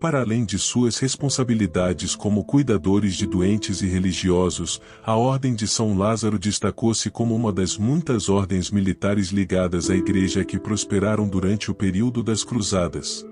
Para além de suas responsabilidades como cuidadores de doentes e religiosos, a Ordem de São Lázaro destacou-se como uma das muitas ordens militares ligadas à Igreja que prosperaram durante o período das Cruzadas.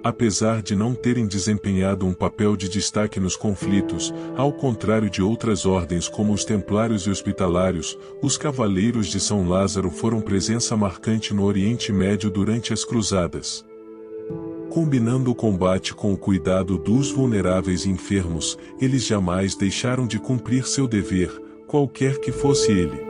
Apesar de não terem desempenhado um papel de destaque nos conflitos, ao contrário de outras ordens como os Templários e Hospitalários, os Cavaleiros de São Lázaro foram presença marcante no Oriente Médio durante as Cruzadas. Combinando o combate com o cuidado dos vulneráveis e enfermos, eles jamais deixaram de cumprir seu dever, qualquer que fosse ele.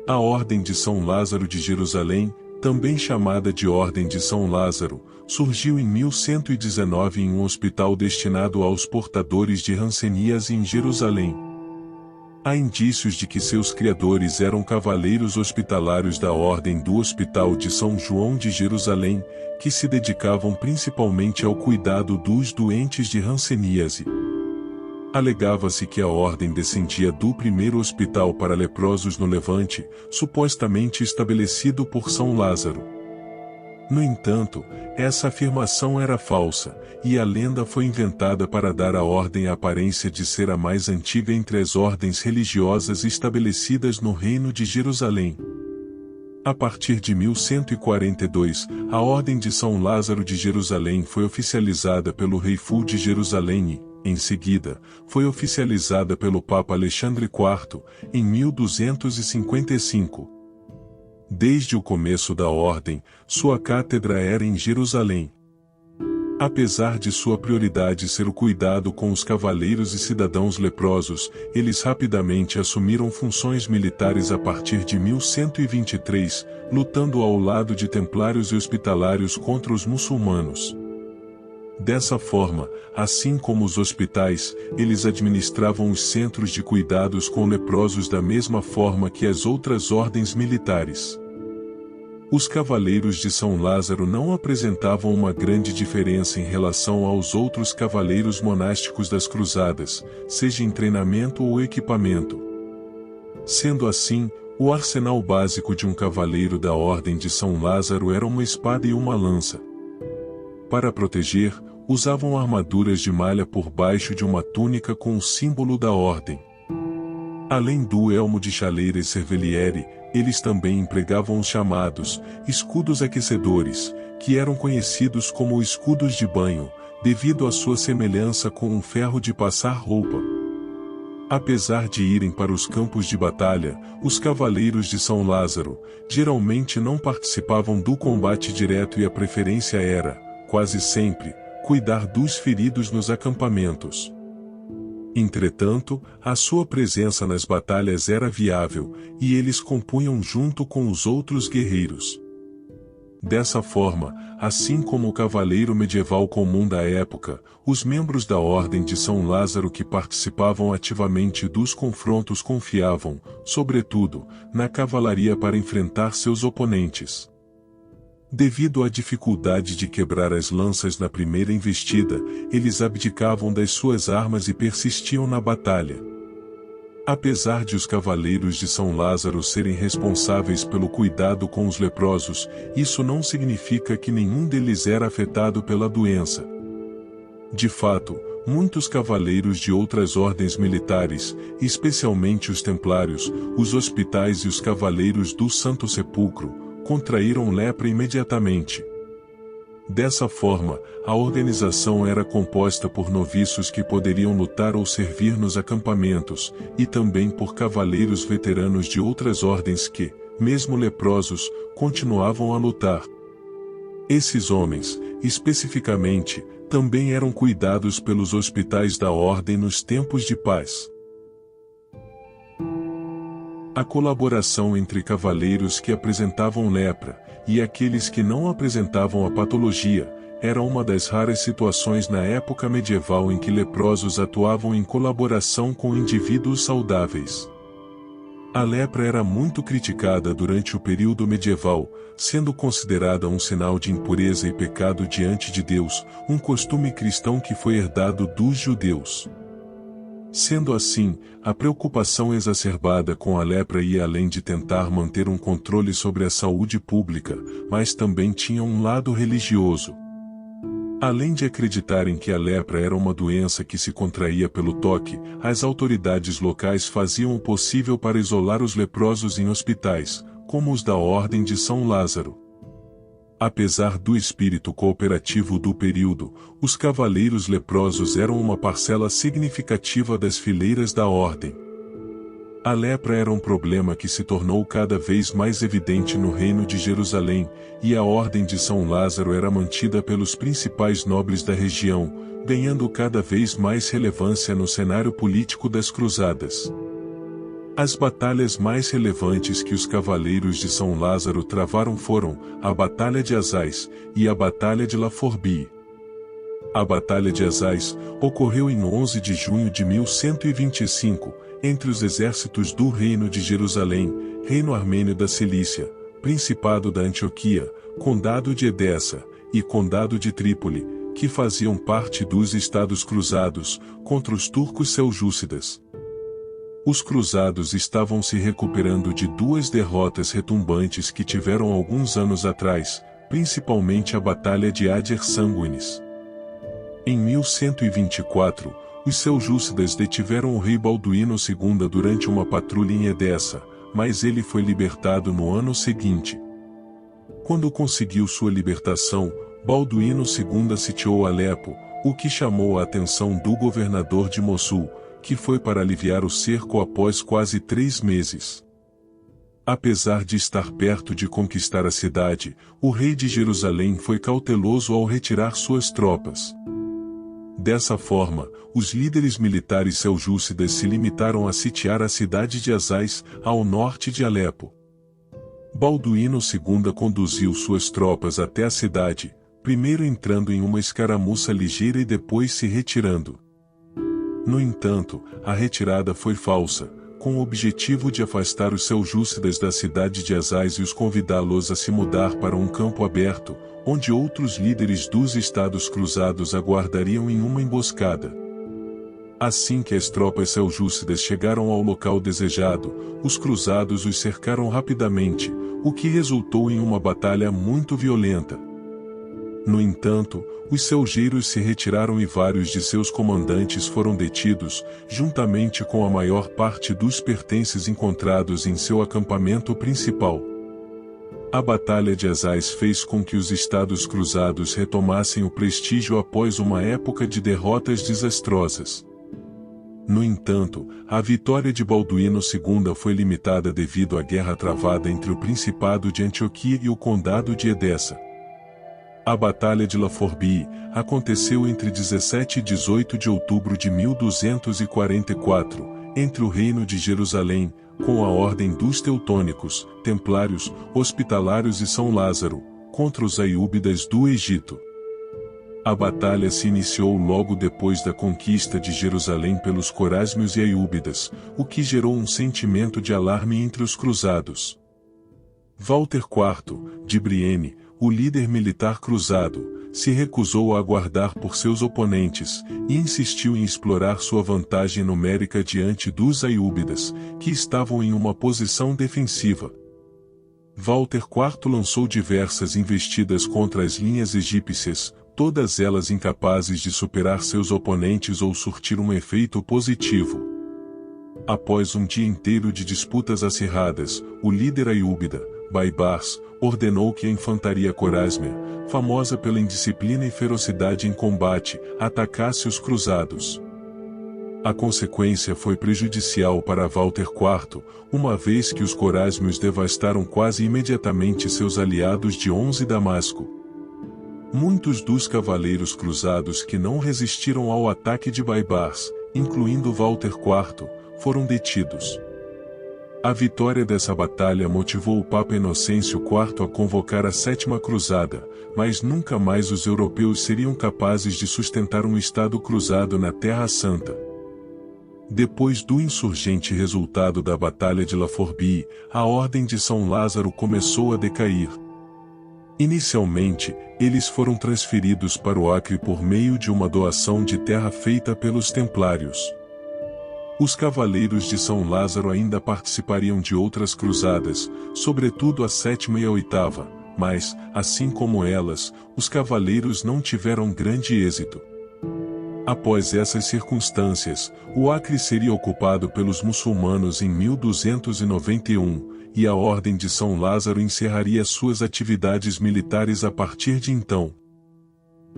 A Ordem de São Lázaro de Jerusalém, também chamada de Ordem de São Lázaro, surgiu em 1119 em um hospital destinado aos portadores de rancenias em Jerusalém. Há indícios de que seus criadores eram cavaleiros hospitalários da Ordem do Hospital de São João de Jerusalém, que se dedicavam principalmente ao cuidado dos doentes de hanseníase. Alegava-se que a ordem descendia do primeiro hospital para leprosos no Levante, supostamente estabelecido por São Lázaro. No entanto, essa afirmação era falsa, e a lenda foi inventada para dar à ordem a aparência de ser a mais antiga entre as ordens religiosas estabelecidas no Reino de Jerusalém. A partir de 1142, a Ordem de São Lázaro de Jerusalém foi oficializada pelo rei Fulco de Jerusalém e, em seguida, foi oficializada pelo Papa Alexandre IV, em 1255. Desde o começo da ordem, sua cátedra era em Jerusalém. Apesar de sua prioridade ser o cuidado com os cavaleiros e cidadãos leprosos, eles rapidamente assumiram funções militares a partir de 1123, lutando ao lado de templários e hospitalários contra os muçulmanos. Dessa forma, assim como os hospitais, eles administravam os centros de cuidados com leprosos da mesma forma que as outras ordens militares. Os cavaleiros de São Lázaro não apresentavam uma grande diferença em relação aos outros cavaleiros monásticos das cruzadas, seja em treinamento ou equipamento. Sendo assim, o arsenal básico de um cavaleiro da Ordem de São Lázaro era uma espada e uma lança. Para proteger, usavam armaduras de malha por baixo de uma túnica com o símbolo da ordem. Além do elmo de chaleira e cerveliere, eles também empregavam os chamados escudos aquecedores, que eram conhecidos como escudos de banho, devido à sua semelhança com um ferro de passar roupa. Apesar de irem para os campos de batalha, os cavaleiros de São Lázaro geralmente não participavam do combate direto e a preferência era, quase sempre, cuidar dos feridos nos acampamentos. Entretanto, a sua presença nas batalhas era viável, e eles compunham junto com os outros guerreiros. Dessa forma, assim como o cavaleiro medieval comum da época, os membros da Ordem de São Lázaro que participavam ativamente dos confrontos confiavam, sobretudo, na cavalaria para enfrentar seus oponentes. Devido à dificuldade de quebrar as lanças na primeira investida, eles abdicavam das suas armas e persistiam na batalha. Apesar de os cavaleiros de São Lázaro serem responsáveis pelo cuidado com os leprosos, isso não significa que nenhum deles era afetado pela doença. De fato, muitos cavaleiros de outras ordens militares, especialmente os templários, os hospitais e os cavaleiros do Santo Sepulcro, contraíram lepra imediatamente. Dessa forma, a organização era composta por noviços que poderiam lutar ou servir nos acampamentos, e também por cavaleiros veteranos de outras ordens que, mesmo leprosos, continuavam a lutar. Esses homens, especificamente, também eram cuidados pelos hospitais da ordem nos tempos de paz. A colaboração entre cavaleiros que apresentavam lepra, e aqueles que não apresentavam a patologia, era uma das raras situações na época medieval em que leprosos atuavam em colaboração com indivíduos saudáveis. A lepra era muito criticada durante o período medieval, sendo considerada um sinal de impureza e pecado diante de Deus, um costume cristão que foi herdado dos judeus. Sendo assim, a preocupação exacerbada com a lepra ia além de tentar manter um controle sobre a saúde pública, mas também tinha um lado religioso. Além de acreditarem que a lepra era uma doença que se contraía pelo toque, as autoridades locais faziam o possível para isolar os leprosos em hospitais, como os da Ordem de São Lázaro. Apesar do espírito cooperativo do período, os cavaleiros leprosos eram uma parcela significativa das fileiras da ordem. A lepra era um problema que se tornou cada vez mais evidente no Reino de Jerusalém, e a Ordem de São Lázaro era mantida pelos principais nobres da região, ganhando cada vez mais relevância no cenário político das cruzadas. As batalhas mais relevantes que os cavaleiros de São Lázaro travaram foram a Batalha de Azaz e a Batalha de La Forbie. A Batalha de Azaz ocorreu em 11 de junho de 1125, entre os exércitos do Reino de Jerusalém, Reino Armênio da Cilícia, Principado da Antioquia, Condado de Edessa e Condado de Trípoli, que faziam parte dos Estados Cruzados, contra os turcos seljúcidas. Os cruzados estavam se recuperando de duas derrotas retumbantes que tiveram alguns anos atrás, principalmente a Batalha de Adjer Sanguinis. Em 1124, os seljúcidas detiveram o rei Balduíno II durante uma patrulha em Edessa, mas ele foi libertado no ano seguinte. Quando conseguiu sua libertação, Balduíno II sitiou Alepo, o que chamou a atenção do governador de Mossul, que foi para aliviar o cerco após quase 3 meses. Apesar de estar perto de conquistar a cidade, o rei de Jerusalém foi cauteloso ao retirar suas tropas. Dessa forma, os líderes militares seljúcidas se limitaram a sitiar a cidade de Azaz, ao norte de Alepo. Balduíno II conduziu suas tropas até a cidade, primeiro entrando em uma escaramuça ligeira e depois se retirando. No entanto, a retirada foi falsa, com o objetivo de afastar os seljúcidas da cidade de Azaz e os convidá-los a se mudar para um campo aberto, onde outros líderes dos Estados Cruzados aguardariam em uma emboscada. Assim que as tropas seljúcidas chegaram ao local desejado, os cruzados os cercaram rapidamente, o que resultou em uma batalha muito violenta. No entanto, os seljeiros se retiraram e vários de seus comandantes foram detidos, juntamente com a maior parte dos pertences encontrados em seu acampamento principal. A Batalha de Azaz fez com que os Estados Cruzados retomassem o prestígio após uma época de derrotas desastrosas. No entanto, a vitória de Balduíno II foi limitada devido à guerra travada entre o Principado de Antioquia e o Condado de Edessa. A Batalha de La Forbie aconteceu entre 17 e 18 de outubro de 1244, entre o Reino de Jerusalém, com a Ordem dos Teutônicos, Templários, Hospitalários e São Lázaro, contra os Aiúbidas do Egito. A batalha se iniciou logo depois da conquista de Jerusalém pelos Corásmios e Aiúbidas, o que gerou um sentimento de alarme entre os cruzados. Walter IV, de Brienne, o líder militar cruzado, se recusou a aguardar por seus oponentes, e insistiu em explorar sua vantagem numérica diante dos Aiúbidas, que estavam em uma posição defensiva. Walter IV lançou diversas investidas contra as linhas egípcias, todas elas incapazes de superar seus oponentes ou surtir um efeito positivo. Após um dia inteiro de disputas acirradas, o líder aiúbida, Baibars, ordenou que a infantaria corásmia, famosa pela indisciplina e ferocidade em combate, atacasse os cruzados. A consequência foi prejudicial para Walter IV, uma vez que os corásmios devastaram quase imediatamente seus aliados de Ons e Damasco. Muitos dos cavaleiros cruzados que não resistiram ao ataque de Baibars, incluindo Walter IV, foram detidos. A vitória dessa batalha motivou o Papa Inocêncio IV a convocar a 7ª Cruzada, mas nunca mais os europeus seriam capazes de sustentar um Estado cruzado na Terra Santa. Depois do insurgente resultado da Batalha de La Forbie, a Ordem de São Lázaro começou a decair. Inicialmente, eles foram transferidos para o Acre por meio de uma doação de terra feita pelos Templários. Os cavaleiros de São Lázaro ainda participariam de outras cruzadas, sobretudo a 7ª e a 8ª, mas, assim como elas, os cavaleiros não tiveram grande êxito. Após essas circunstâncias, o Acre seria ocupado pelos muçulmanos em 1291, e a Ordem de São Lázaro encerraria suas atividades militares a partir de então.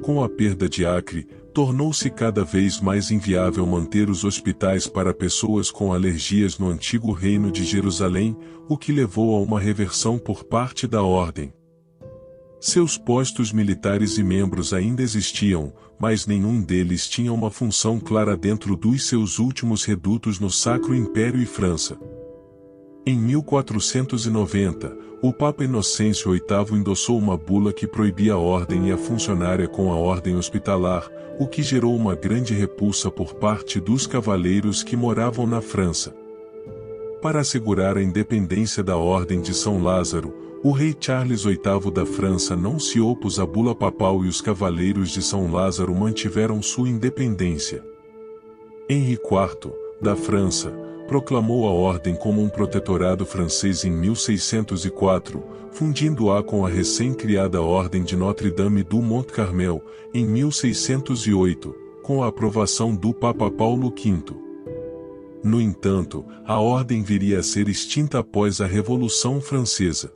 Com a perda de Acre, tornou-se cada vez mais inviável manter os hospitais para pessoas com alergias no antigo Reino de Jerusalém, o que levou a uma reversão por parte da Ordem. Seus postos militares e membros ainda existiam, mas nenhum deles tinha uma função clara dentro dos seus últimos redutos no Sacro Império e França. Em 1490, o Papa Inocêncio VIII endossou uma bula que proibia a ordem e a funcionária com a ordem hospitalar, o que gerou uma grande repulsa por parte dos cavaleiros que moravam na França. Para assegurar a independência da Ordem de São Lázaro, o rei Charles VIII da França não se opôs à bula papal e os cavaleiros de São Lázaro mantiveram sua independência. Henri IV, da França, proclamou a ordem como um protetorado francês em 1604, fundindo-a com a recém-criada Ordem de Notre-Dame du Mont Carmel, em 1608, com a aprovação do Papa Paulo V. No entanto, a ordem viria a ser extinta após a Revolução Francesa.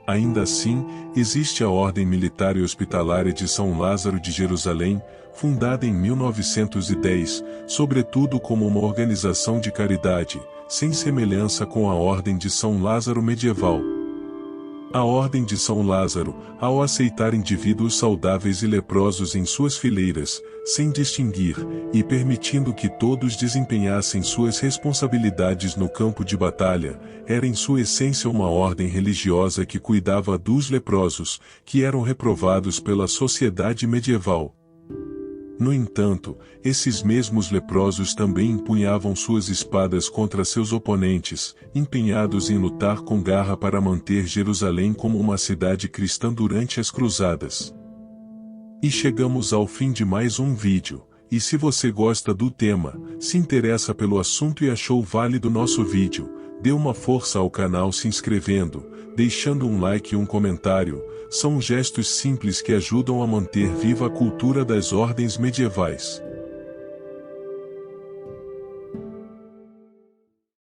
Ainda assim, existe a Ordem Militar e Hospitalária de São Lázaro de Jerusalém, fundada em 1910, sobretudo como uma organização de caridade, sem semelhança com a Ordem de São Lázaro medieval. A Ordem de São Lázaro, ao aceitar indivíduos saudáveis e leprosos em suas fileiras, sem distinguir, e permitindo que todos desempenhassem suas responsabilidades no campo de batalha, era em sua essência uma ordem religiosa que cuidava dos leprosos, que eram reprovados pela sociedade medieval. No entanto, esses mesmos leprosos também empunhavam suas espadas contra seus oponentes, empenhados em lutar com garra para manter Jerusalém como uma cidade cristã durante as cruzadas. E chegamos ao fim de mais um vídeo, e se você gosta do tema, se interessa pelo assunto e achou válido nosso vídeo, dê uma força ao canal se inscrevendo, deixando um like e um comentário. São gestos simples que ajudam a manter viva a cultura das ordens medievais.